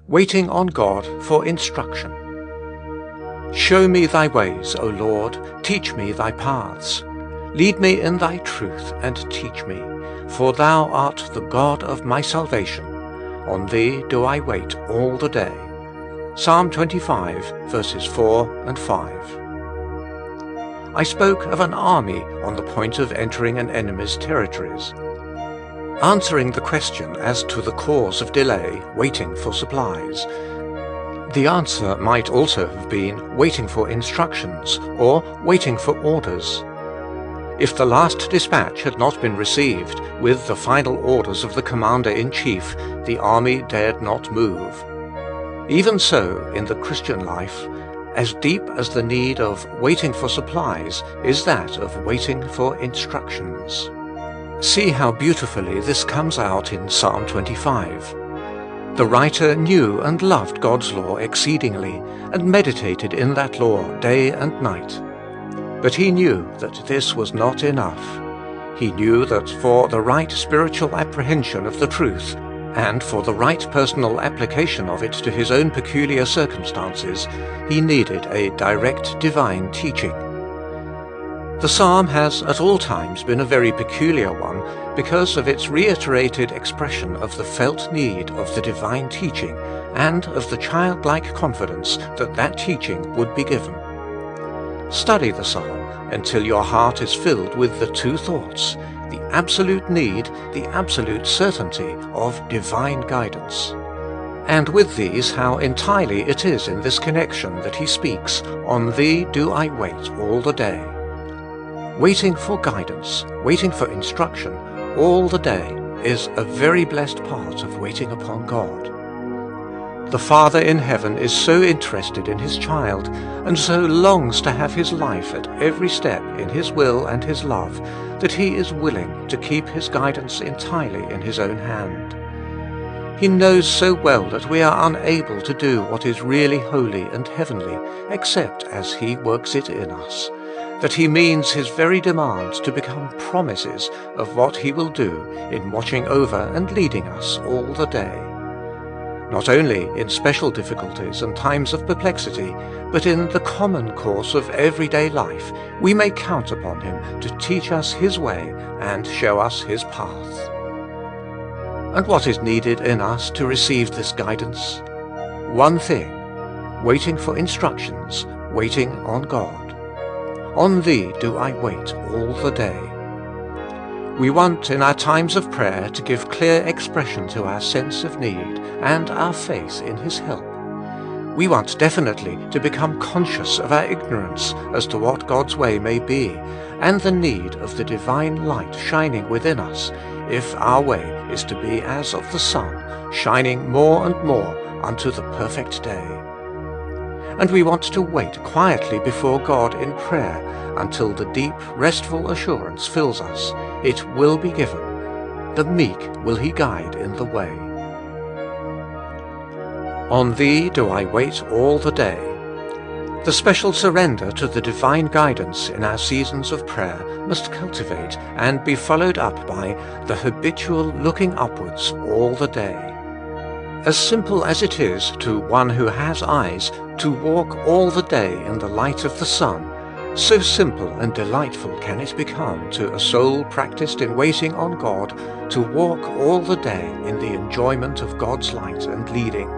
Waiting on God for instruction. Show me thy ways, O Lord, teach me thy paths. Lead me in thy truth and teach me, for thou art the God of my salvation. On thee do I wait all the day. Psalm 25, verses 4 and 5. I spoke of an army on the point of entering an enemy's territories. Answering the question as to the cause of delay, waiting for supplies. The answer might also have been waiting for instructions or waiting for orders. If the last dispatch had not been received with the final orders of the commander-in-chief, the army dared not move. Even so, in the Christian life, as deep as the need of waiting for supplies is that of waiting for instructions. See how beautifully this comes out in Psalm 25. The writer knew and loved God's law exceedingly, and meditated in that law day and night. But he knew that this was not enough. He knew that for the right spiritual apprehension of the truth, and for the right personal application of it to his own peculiar circumstances, he needed a direct divine teaching. The psalm has at all times been a very peculiar one because of its reiterated expression of the felt need of the divine teaching and of the childlike confidence that that teaching would be given. Study the psalm until your heart is filled with the two thoughts, the absolute need, the absolute certainty of divine guidance. And with these, how entirely it is in this connection that he speaks, "On thee do I wait all the day." Waiting for guidance, waiting for instruction, all the day is a very blessed part of waiting upon God. The Father in heaven is so interested in his child, and so longs to have his life at every step in his will and his love, that he is willing to keep his guidance entirely in his own hand. He knows so well that we are unable to do what is really holy and heavenly, except as he works it in us, that he means his very demands to become promises of what he will do in watching over and leading us all the day. Not only in special difficulties and times of perplexity, but in the common course of everyday life, we may count upon him to teach us his way and show us his path. And what is needed in us to receive this guidance? One thing: waiting for instructions, waiting on God. On thee do I wait all the day. We want in our times of prayer to give clear expression to our sense of need and our faith in his help. We want definitely to become conscious of our ignorance as to what God's way may be, and the need of the divine light shining within us, if our way is to be as of the sun, shining more and more unto the perfect day. And we want to wait quietly before God in prayer until the deep, restful assurance fills us, it will be given. The meek will he guide in the way. On thee do I wait all the day. The special surrender to the divine guidance in our seasons of prayer must cultivate and be followed up by the habitual looking upwards all the day. As simple as it is to one who has eyes to walk all the day in the light of the sun, so simple and delightful can it become to a soul practiced in waiting on God to walk all the day in the enjoyment of God's light and leading.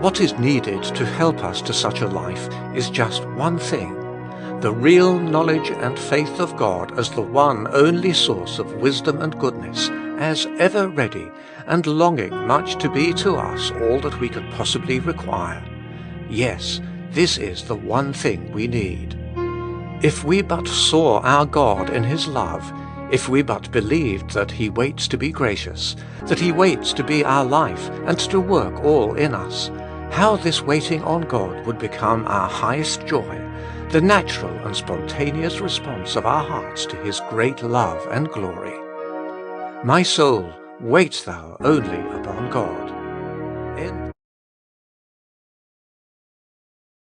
What is needed to help us to such a life is just one thing: the real knowledge and faith of God as the one only source of wisdom and goodness, as ever ready and longing much to be to us all that we could possibly require. Yes, this is the one thing we need. If we but saw our God in his love, if we but believed that he waits to be gracious, that he waits to be our life and to work all in us, how this waiting on God would become our highest joy, the natural and spontaneous response of our hearts to his great love and glory. My soul, wait thou only upon God. End